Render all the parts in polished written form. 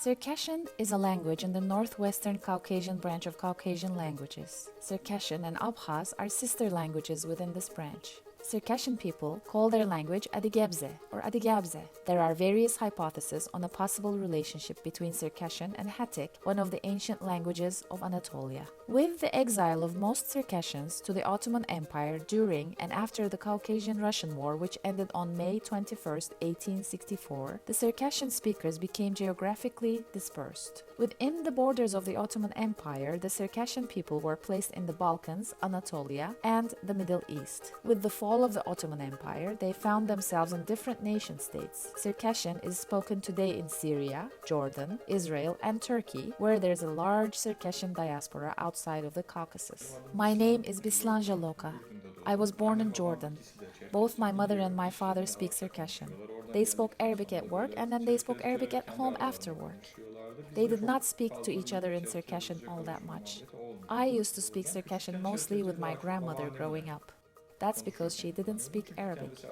Circassian is a language in the Northwestern Caucasian branch of Caucasian languages. Circassian and Abkhaz are sister languages within this branch. Circassian people call their language Adyghebze or Adyghabze. There are various hypotheses on a possible relationship between Circassian and Hattic, one of the ancient languages of Anatolia. With the exile of most Circassians to the Ottoman Empire during and after the Caucasian-Russian War, which ended on May 21, 1864, the Circassian speakers became geographically dispersed. Within the borders of the Ottoman Empire, the Circassian people were placed in the Balkans, Anatolia, and the Middle East. With the fall of the Ottoman Empire, they found themselves in different nation-states. Circassian is spoken today in Syria, Jordan, Israel, and Turkey, where there is a large Circassian diaspora outside of the Caucasus. My name is Bislanja Loka. I was born in Jordan. Both my mother and my father speak Circassian. They spoke Arabic at work and then they spoke Arabic at home after work. They did not speak to each other in Circassian all that much. I used to speak Circassian mostly with my grandmother growing up. That's because she didn't speak Arabic.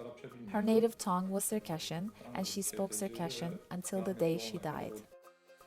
Her native tongue was Circassian, and she spoke Circassian until the day she died.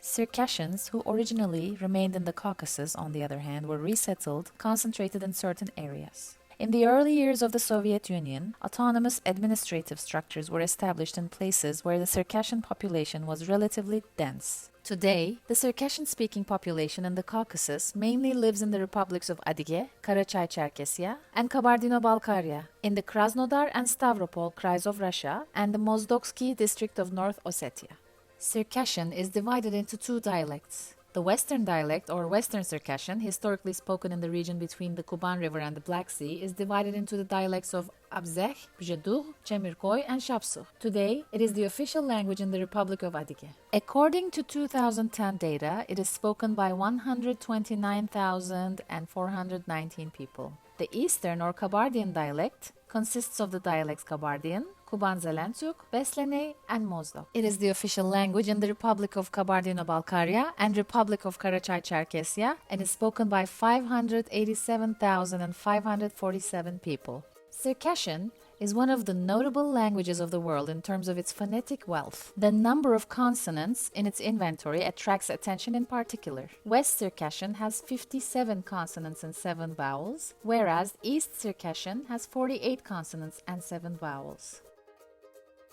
Circassians, who originally remained in the Caucasus, on the other hand, were resettled, concentrated in certain areas. In the early years of the Soviet Union, autonomous administrative structures were established in places where the Circassian population was relatively dense. Today, the Circassian-speaking population in the Caucasus mainly lives in the republics of Adyghebze, Karachay-Cherkessia, and Kabardino-Balkaria, in the Krasnodar and Stavropol Krais of Russia, and the Mozdoksky district of North Ossetia. Circassian is divided into two dialects. The Western dialect, or Western Circassian, historically spoken in the region between the Kuban River and the Black Sea, is divided into the dialects of Abzekh, Bjedugh, Chemirkoy, and Shapsugh. Today, it is the official language in the Republic of Adyghebze. According to 2010 data, it is spoken by 129,419 people. The Eastern or Kabardian dialect consists of the dialects Kabardian, Kuban-Zelentuk, Besleney, and Mozdok. It is the official language in the Republic of Kabardino-Balkaria and Republic of Karachay-Cherkessia and is spoken by 587,547 people. Circassian is one of the notable languages of the world in terms of its phonetic wealth. The number of consonants in its inventory attracts attention in particular. West Circassian has 57 consonants and 7 vowels, whereas East Circassian has 48 consonants and 7 vowels.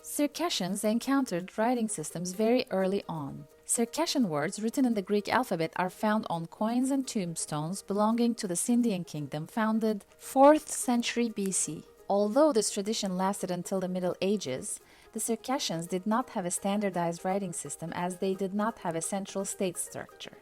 Circassians encountered writing systems very early on. Circassian words written in the Greek alphabet are found on coins and tombstones belonging to the Scythian kingdom founded 4th century BC. Although this tradition lasted until the Middle Ages, the Circassians did not have a standardized writing system as they did not have a central state structure.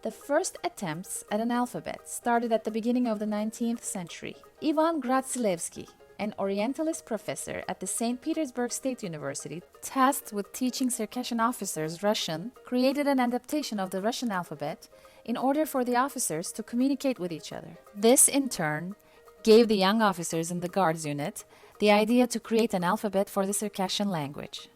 The first attempts at an alphabet started at the beginning of the 19th century. Ivan Gratsilevsky, an Orientalist professor at the St. Petersburg State University, tasked with teaching Circassian officers Russian, created an adaptation of the Russian alphabet in order for the officers to communicate with each other. This, in turn, gave the young officers in the Guards unit the idea to create an alphabet for the Circassian language.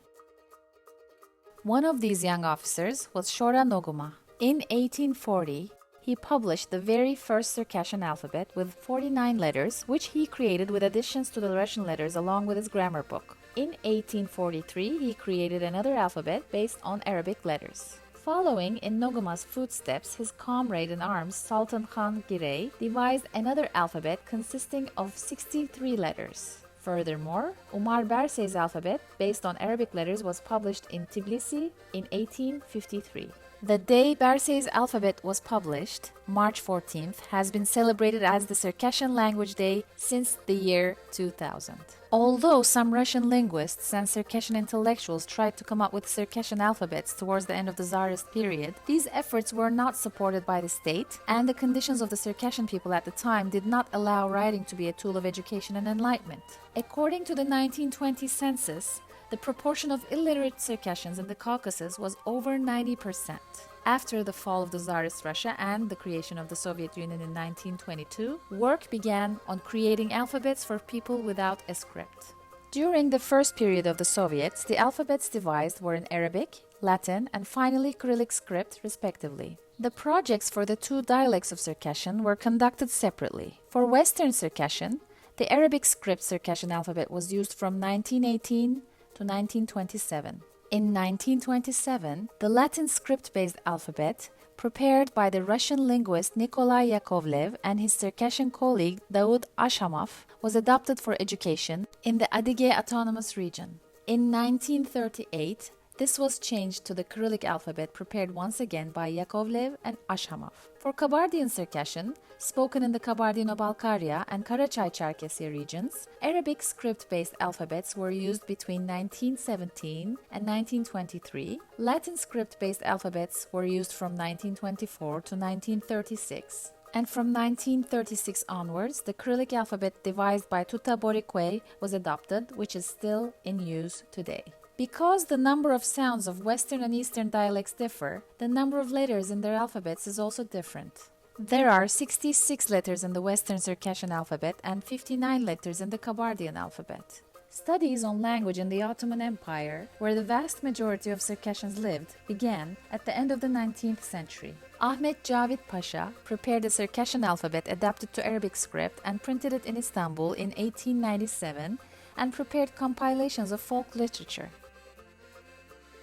One of these young officers was Shora Noguma. In 1840, he published the very first Circassian alphabet with 49 letters, which he created with additions to the Russian letters along with his grammar book. In 1843, he created another alphabet based on Arabic letters. Following in Noguma's footsteps, his comrade in arms, Sultan Khan Girey, devised another alphabet consisting of 63 letters. Furthermore, Umar Bersey's alphabet, based on Arabic letters, was published in Tbilisi in 1853. The day Bersey's alphabet was published, March 14th, has been celebrated as the Circassian Language Day since the year 2000. Although some Russian linguists and Circassian intellectuals tried to come up with Circassian alphabets towards the end of the Tsarist period, these efforts were not supported by the state, and the conditions of the Circassian people at the time did not allow writing to be a tool of education and enlightenment. According to the 1920 census, the proportion of illiterate Circassians in the Caucasus was over 90%. After the fall of the Tsarist Russia and the creation of the Soviet Union in 1922, work began on creating alphabets for people without a script. During the first period of the Soviets, the alphabets devised were in Arabic, Latin, and finally Cyrillic script, respectively. The projects for the two dialects of Circassian were conducted separately. For Western Circassian, the Arabic script Circassian alphabet was used from 1918 to 1927. In 1927, the Latin script-based alphabet, prepared by the Russian linguist Nikolai Yakovlev and his Circassian colleague Daoud Ashamov, was adopted for education in the Adyghebze Autonomous Region. In 1938, this was changed to the Cyrillic alphabet prepared once again by Yakovlev and Ashamov. For Kabardian Circassian, spoken in the Kabardino-Balkaria and Karachay-Cherkessia regions, Arabic script-based alphabets were used between 1917 and 1923. Latin script-based alphabets were used from 1924 to 1936. And from 1936 onwards, the Cyrillic alphabet devised by Tuta Borikwe was adopted, which is still in use today. Because the number of sounds of Western and Eastern dialects differ, the number of letters in their alphabets is also different. There are 66 letters in the Western Circassian alphabet and 59 letters in the Kabardian alphabet. Studies on language in the Ottoman Empire, where the vast majority of Circassians lived, began at the end of the 19th century. Ahmet Cavit Pasha prepared a Circassian alphabet adapted to Arabic script and printed it in Istanbul in 1897 and prepared compilations of folk literature.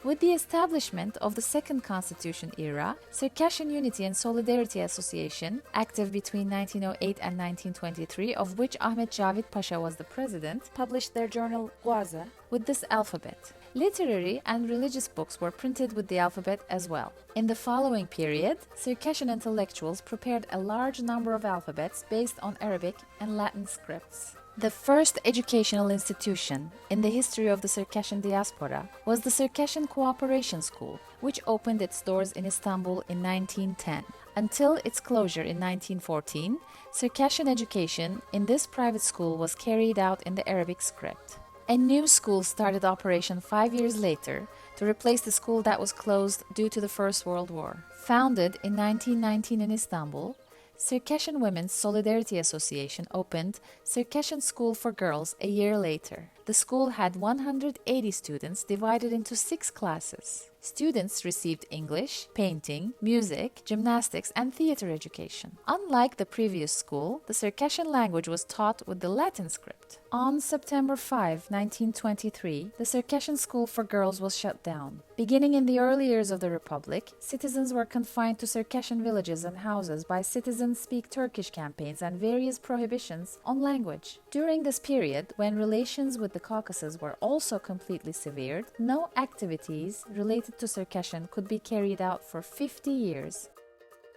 With the establishment of the Second Constitution era, Circassian Unity and Solidarity Association, active between 1908 and 1923, of which Ahmet Cavit Pasha was the president, published their journal Guaza with this alphabet. Literary and religious books were printed with the alphabet as well. In the following period, Circassian intellectuals prepared a large number of alphabets based on Arabic and Latin scripts. The first educational institution in the history of the Circassian diaspora was the Circassian Cooperation School, which opened its doors in Istanbul in 1910. Until its closure in 1914, Circassian education in this private school was carried out in the Arabic script. A new school started operation 5 years later to replace the school that was closed due to the First World War. Founded in 1919 in Istanbul, Circassian Women's Solidarity Association opened Circassian School for Girls a year later. The school had 180 students divided into 6 classes. Students received English, painting, music, gymnastics, and theater education. Unlike the previous school, the Circassian language was taught with the Latin script. On September 5, 1923, the Circassian School for Girls was shut down. Beginning in the early years of the Republic, citizens were confined to Circassian villages and houses by Citizens Speak Turkish campaigns and various prohibitions on language. During this period, when relations with the Caucasus were also completely severed, no activities related to Circassian could be carried out for 50 years,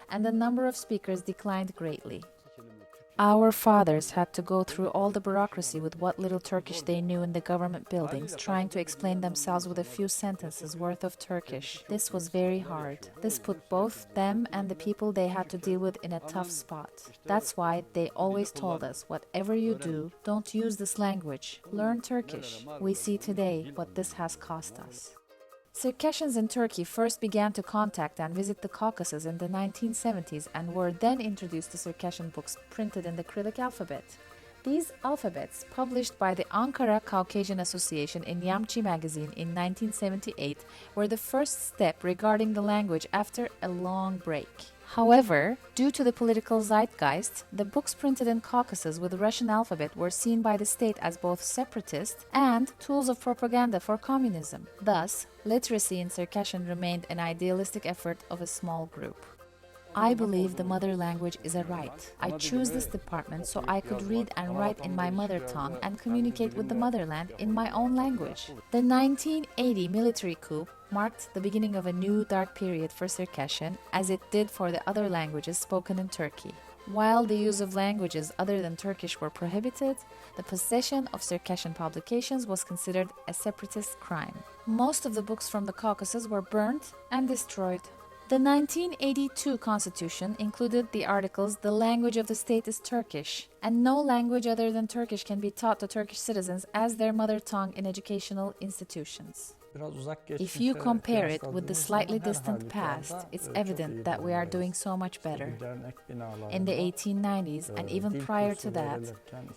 and the number of speakers declined greatly. Our fathers had to go through all the bureaucracy with what little Turkish they knew in the government buildings, trying to explain themselves with a few sentences worth of Turkish. This was very hard. This put both them and the people they had to deal with in a tough spot. That's why they always told us, whatever you do, don't use this language. Learn Turkish. We see today what this has cost us. Circassians in Turkey first began to contact and visit the Caucasus in the 1970s and were then introduced to Circassian books printed in the Cyrillic alphabet. These alphabets, published by the Ankara Caucasian Association in Yamchi magazine in 1978, were the first step regarding the language after a long break. However, due to the political zeitgeist, the books printed in Caucasus with the Russian alphabet were seen by the state as both separatist and tools of propaganda for communism. Thus, literacy in Circassian remained an idealistic effort of a small group. I believe the mother language is a right. I choose this department so I could read and write in my mother tongue and communicate with the motherland in my own language. The 1980 military coup marked the beginning of a new dark period for Circassian, as it did for the other languages spoken in Turkey. While the use of languages other than Turkish were prohibited, the possession of Circassian publications was considered a separatist crime. Most of the books from the Caucasus were burnt and destroyed. The 1982 Constitution included the articles "The language of the state is Turkish," and "No language other than Turkish can be taught to Turkish citizens as their mother tongue in educational institutions." If you compare it with the slightly distant past, it's evident that we are doing so much better. In the 1890s, and even prior to that,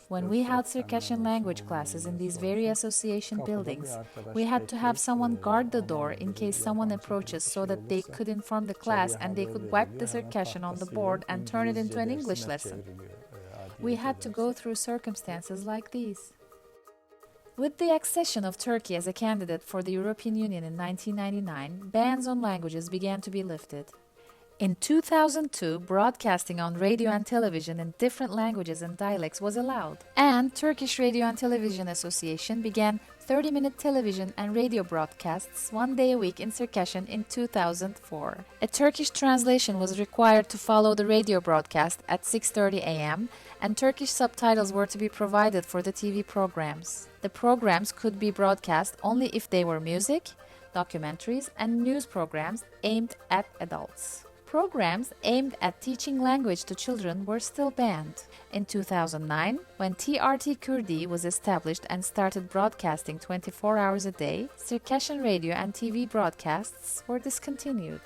when we had Circassian language classes in these very association buildings, we had to have someone guard the door in case someone approaches so that they could inform the class and they could wipe the Circassian on the board and turn it into an English lesson. We had to go through circumstances like these. With the accession of Turkey as a candidate for the European Union in 1999, bans on languages began to be lifted. In 2002, broadcasting on radio and television in different languages and dialects was allowed, and Turkish Radio and Television Association began 30-minute television and radio broadcasts one day a week in Circassian in 2004. A Turkish translation was required to follow the radio broadcast at 6:30 a.m., and Turkish subtitles were to be provided for the TV programs. The programs could be broadcast only if they were music, documentaries, and news programs aimed at adults. Programs aimed at teaching language to children were still banned. In 2009, when TRT Kurdi was established and started broadcasting 24 hours a day, Circassian radio and TV broadcasts were discontinued.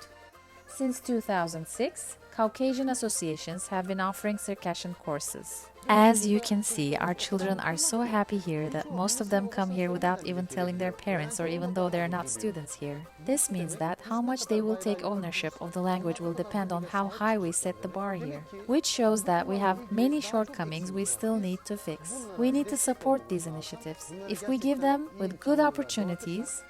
Since 2006, Caucasian associations have been offering Circassian courses. As you can see, our children are so happy here that most of them come here without even telling their parents or even though they're not students here. This means that how much they will take ownership of the language will depend on how high we set the bar here, which shows that we have many shortcomings we still need to fix. We need to support these initiatives. If we give them with good opportunities,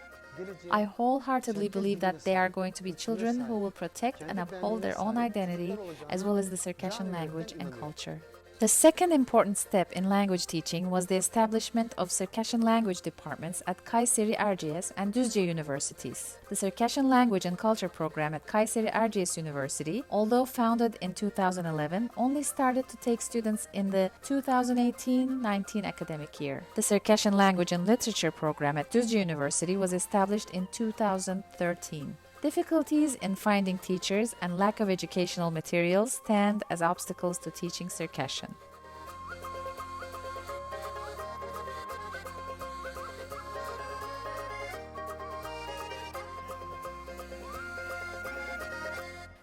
I wholeheartedly believe that they are going to be children who will protect and uphold their own identity as well as the Circassian language and culture. The second important step in language teaching was the establishment of Circassian language departments at Kayseri Erciyes and Düzce universities. The Circassian language and culture program at Kayseri Erciyes University, although founded in 2011, only started to take students in the 2018-19 academic year. The Circassian language and literature program at Düzce University was established in 2013. Difficulties in finding teachers and lack of educational materials stand as obstacles to teaching Circassian.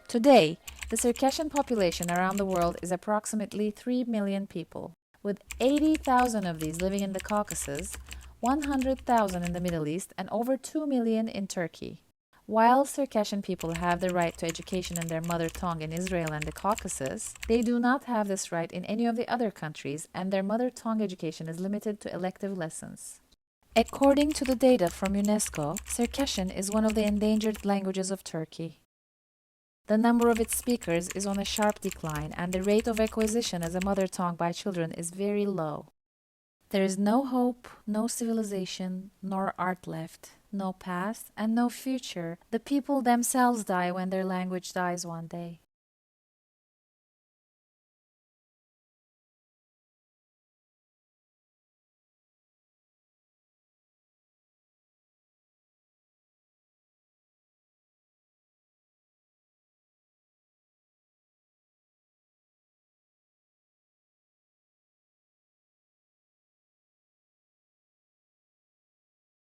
Today, the Circassian population around the world is approximately 3 million people, with 80,000 of these living in the Caucasus, 100,000 in the Middle East, and over 2 million in Turkey. While Circassian people have the right to education in their mother tongue in Israel and the Caucasus, they do not have this right in any of the other countries, and their mother tongue education is limited to elective lessons. According to the data from UNESCO, Circassian is one of the endangered languages of Turkey. The number of its speakers is on a sharp decline, and the rate of acquisition as a mother tongue by children is very low. There is no hope, no civilization, nor art left, no past, and no future. The people themselves die when their language dies one day.